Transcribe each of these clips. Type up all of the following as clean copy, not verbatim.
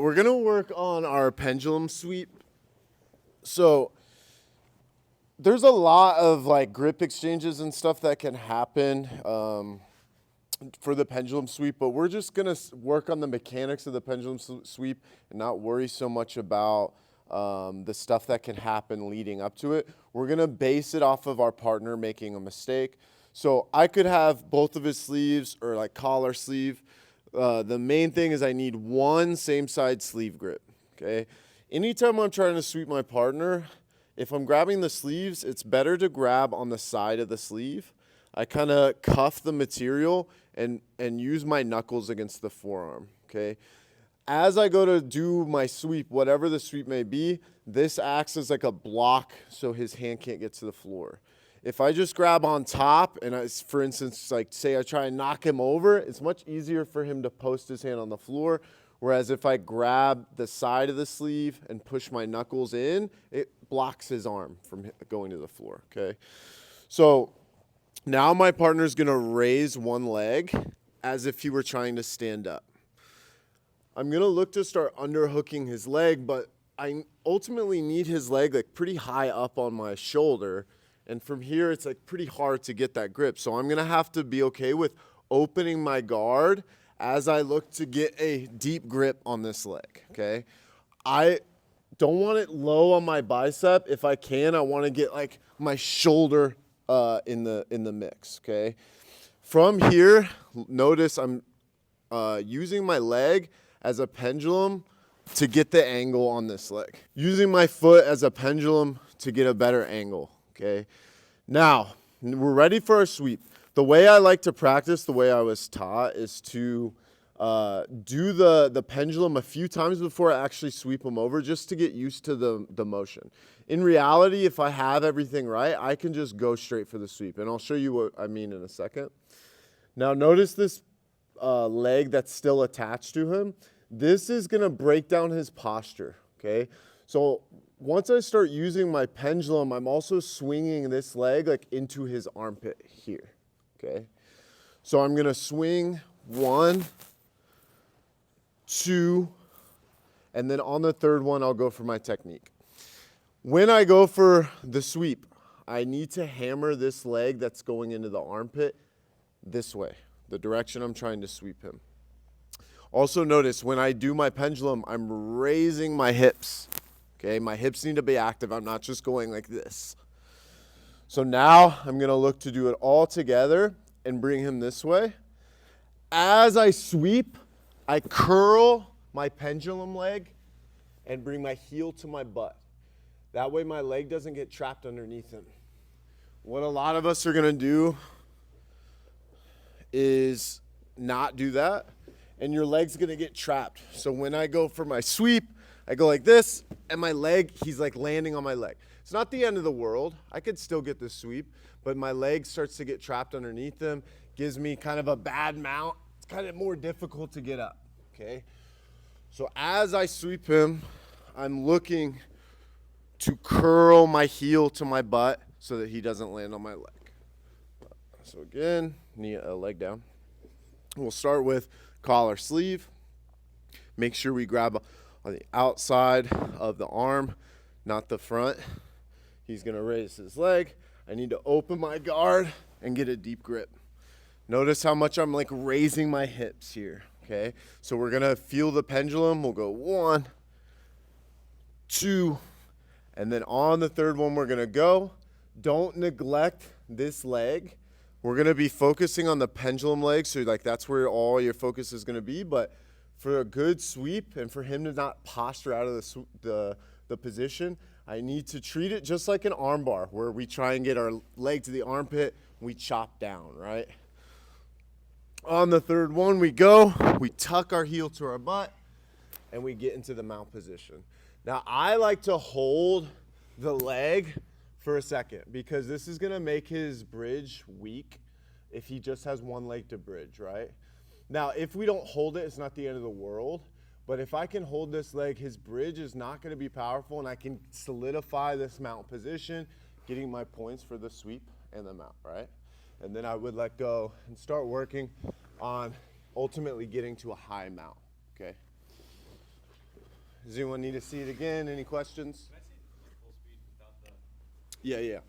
we're gonna work on our pendulum sweep. So there's a lot of like grip exchanges and stuff that can happen for the pendulum sweep, but we're just gonna work on the mechanics of the pendulum sweep and not worry so much about the stuff that can happen leading up to it. We're gonna base it off of our partner making a mistake. So I could have both of his sleeves or like collar sleeve. The main thing is I need one same side sleeve grip, okay? Anytime I'm trying to sweep my partner, if I'm grabbing the sleeves, it's better to grab on the side of the sleeve. I kind of cuff the material and use my knuckles against the forearm, okay? As I go to do my sweep, whatever the sweep may be, this acts as like a block so his hand can't get to the floor. If I just grab on top and for instance, like say I try and knock him over, it's much easier for him to post his hand on the floor. Whereas if I grab the side of the sleeve and push my knuckles in, it blocks his arm from going to the floor, okay? So now my partner's gonna raise one leg as if he were trying to stand up. I'm gonna look to start underhooking his leg, but I ultimately need his leg like pretty high up on my shoulder. And from here, it's like pretty hard to get that grip. So I'm gonna have to be okay with opening my guard as I look to get a deep grip on this leg, okay? I don't want it low on my bicep. If I can, I wanna get like my shoulder in the mix, okay? From here, notice I'm using my leg as a pendulum to get the angle on this leg. Using my foot as a pendulum to get a better angle, okay? Now, we're ready for our sweep. The way I like to practice, the way I was taught, is to do the pendulum a few times before I actually sweep them over, just to get used to the motion. In reality, if I have everything right, I can just go straight for the sweep, and I'll show you what I mean in a second. Now, notice this leg that's still attached to him. This is gonna break down his posture, okay? So once I start using my pendulum, I'm also swinging this leg like into his armpit here, okay? So I'm gonna swing 1, 2, and then on the third one, I'll go for my technique. When I go for the sweep, I need to hammer this leg that's going into the armpit this way, the direction I'm trying to sweep him. Also notice when I do my pendulum, I'm raising my hips, okay? My hips need to be active. I'm not just going like this. So now I'm gonna look to do it all together and bring him this way. As I sweep, I curl my pendulum leg and bring my heel to my butt. That way my leg doesn't get trapped underneath him. What a lot of us are gonna do is not do that, and your leg's gonna get trapped. So when I go for my sweep, I go like this, and my leg, he's like landing on my leg. It's not the end of the world. I could still get the sweep, but my leg starts to get trapped underneath him, gives me kind of a bad mount. It's kind of more difficult to get up, okay? So as I sweep him, I'm looking to curl my heel to my butt so that he doesn't land on my leg. So again, knee, leg down. We'll start with collar sleeve. Make sure we grab on the outside of the arm, not the front. He's gonna raise his leg. I need to open my guard and get a deep grip. Notice how much I'm like raising my hips here, okay? So we're gonna feel the pendulum. We'll go 1, 2, and then on the third one we're gonna go. Don't neglect this leg. We're gonna be focusing on the pendulum leg, so like that's where all your focus is gonna be, but for a good sweep and for him to not posture out of the position, I need to treat it just like an armbar, where we try and get our leg to the armpit, we chop down, right? On the third one we go, we tuck our heel to our butt, and we get into the mount position. Now I like to hold the leg for a second, because this is gonna make his bridge weak if he just has one leg to bridge, right? Now, if we don't hold it, it's not the end of the world, but if I can hold this leg, his bridge is not gonna be powerful, and I can solidify this mount position, getting my points for the sweep and the mount, right? And then I would let go and start working on ultimately getting to a high mount, okay? Does anyone need to see it again? Any questions? Can I see it full speed without the? Yeah, yeah.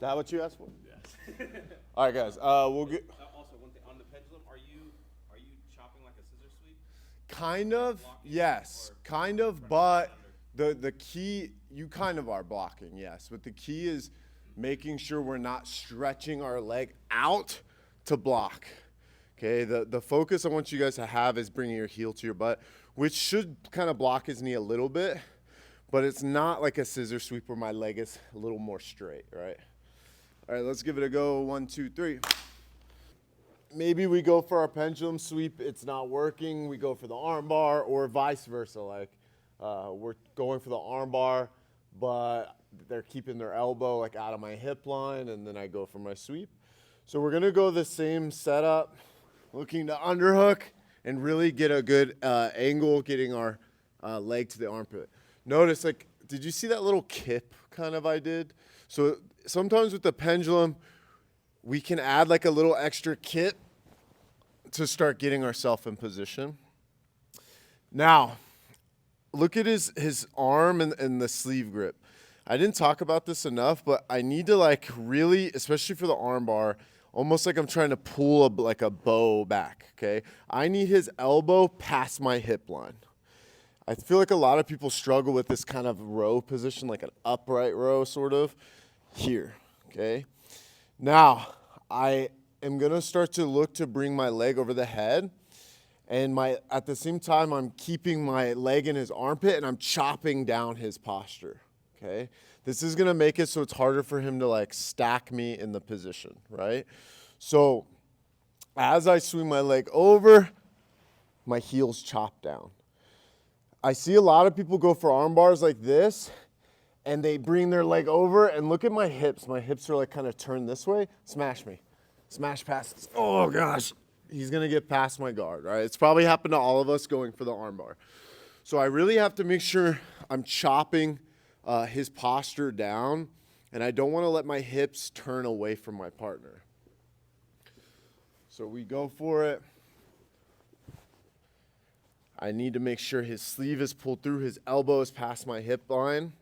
That what you asked for? Yes. All right, guys. We'll get. Also, one thing on the pendulum, are you chopping like a scissor sweep? Kind of, yes, kind of, but the key, you kind of are blocking, yes, but the key is making sure we're not stretching our leg out to block. Okay, the focus I want you guys to have is bringing your heel to your butt, which should kind of block his knee a little bit, but it's not like a scissor sweep where my leg is a little more straight, right? All right, let's give it a go. 1, 2, 3. Maybe we go for our pendulum sweep, it's not working, we go for the arm bar, or vice versa, like we're going for the arm bar, but they're keeping their elbow like out of my hip line, and then I go for my sweep. So we're gonna go the same setup, looking to underhook and really get a good angle, getting our leg to the armpit. Notice, like, did you see that little kip kind of I did? So sometimes with the pendulum, we can add like a little extra kip to start getting ourselves in position. Now, look at his arm and the sleeve grip. I didn't talk about this enough, but I need to like really, especially for the arm bar, almost like I'm trying to pull like a bow back, okay? I need his elbow past my hip line. I feel like a lot of people struggle with this kind of row position, like an upright row sort of here, okay? Now, I am gonna start to look to bring my leg over the head, and at the same time, I'm keeping my leg in his armpit and I'm chopping down his posture, okay? This is gonna make it so it's harder for him to like stack me in the position, right? So as I swing my leg over, my heel's chopped down. I see a lot of people go for arm bars like this, and they bring their leg over, and look at my hips. My hips are like kind of turned this way. Smash me. Smash past. Oh gosh. He's gonna get past my guard, right? It's probably happened to all of us going for the arm bar. So I really have to make sure I'm chopping his posture down, and I don't wanna let my hips turn away from my partner. So we go for it. I need to make sure his sleeve is pulled through, his elbow is past my hip line.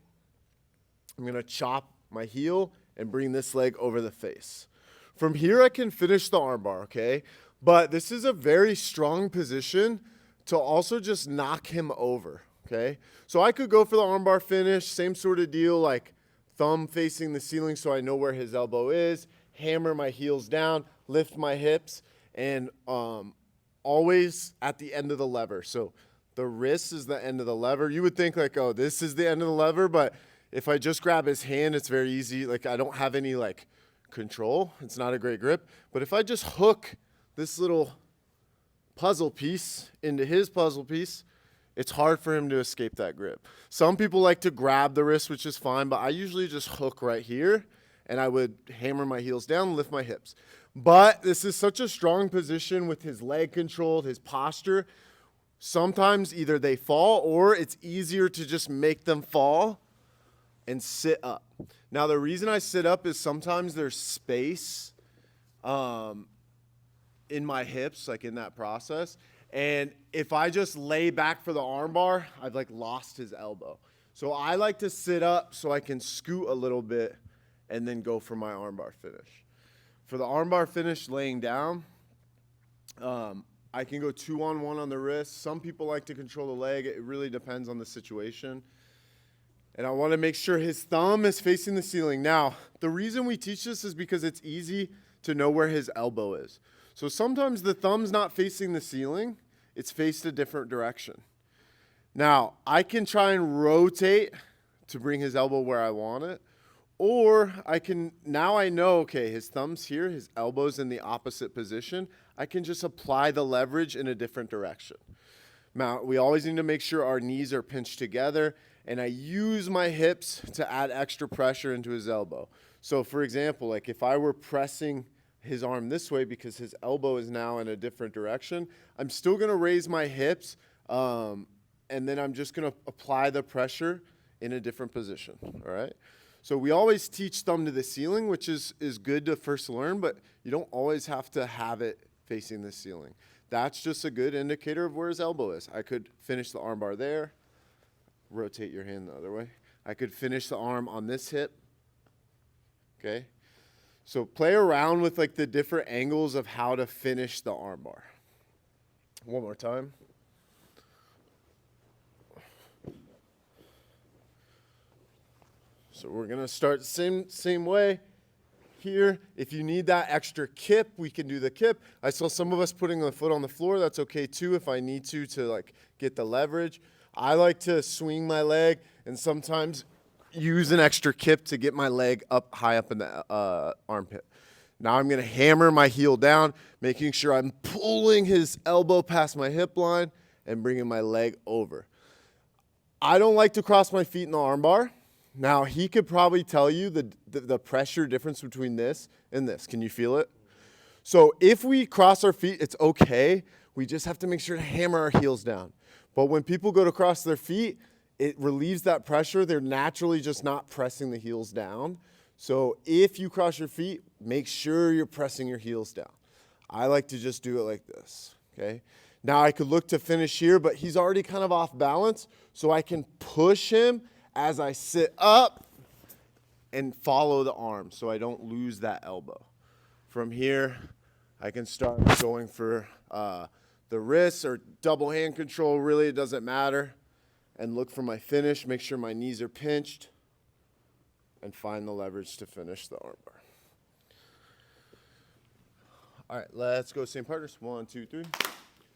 I'm gonna chop my heel and bring this leg over the face. From here, I can finish the armbar, okay? But this is a very strong position to also just knock him over, okay? So I could go for the armbar finish, same sort of deal, like thumb facing the ceiling so I know where his elbow is, hammer my heels down, lift my hips, and always at the end of the lever. So the wrist is the end of the lever. You would think like, oh, this is the end of the lever, but if I just grab his hand, it's very easy. Like I don't have any like control. It's not a great grip. But if I just hook this little puzzle piece into his puzzle piece, it's hard for him to escape that grip. Some people like to grab the wrist, which is fine, but I usually just hook right here, and I would hammer my heels down, lift my hips. But this is such a strong position with his leg controlled, his posture. Sometimes either they fall or it's easier to just make them fall and sit up. Now, the reason I sit up is sometimes there's space in my hips, like in that process. And if I just lay back for the armbar, I've like lost his elbow. So I like to sit up so I can scoot a little bit and then go for my armbar finish. For the armbar finish laying down, I can go 2-on-1 on the wrist. Some people like to control the leg. It really depends on the situation. And I want to make sure his thumb is facing the ceiling. Now, the reason we teach this is because it's easy to know where his elbow is. So sometimes the thumb's not facing the ceiling. It's faced a different direction. Now, I can try and rotate to bring his elbow where I want it. Or I can, now I know, okay, his thumb's here, his elbow's in the opposite position. I can just apply the leverage in a different direction. Now, we always need to make sure our knees are pinched together, and I use my hips to add extra pressure into his elbow. So for example, like if I were pressing his arm this way because his elbow is now in a different direction, I'm still gonna raise my hips and and then I'm just gonna apply the pressure in a different position, all right? So we always teach thumb to the ceiling, which is good to first learn, but you don't always have to have it facing the ceiling. That's just a good indicator of where his elbow is. I could finish the arm bar there, rotate your hand the other way. I could finish the arm on this hip, okay? So play around with like the different angles of how to finish the arm bar. One more time. So we're gonna start same way here. If you need that extra kip, we can do the kip. I saw some of us putting the foot on the floor. That's okay too if I need to like get the leverage. I like to swing my leg and sometimes use an extra kip to get my leg up high up in the armpit. Now I'm gonna hammer my heel down, making sure I'm pulling his elbow past my hip line and bringing my leg over. I don't like to cross my feet in the arm bar. Now, he could probably tell you the pressure difference between this and this. Can you feel it? So if we cross our feet, it's okay. We just have to make sure to hammer our heels down. But when people go to cross their feet, it relieves that pressure. They're naturally just not pressing the heels down. So if you cross your feet, make sure you're pressing your heels down. I like to just do it like this, okay? Now I could look to finish here, but he's already kind of off balance, so I can push him as I sit up and follow the arm so I don't lose that elbow. From here, I can start going for the wrists or double hand control. Really, it doesn't matter. And look for my finish. Make sure my knees are pinched and find the leverage to finish the arm bar. All right, let's go same partners. 1, 2, 3.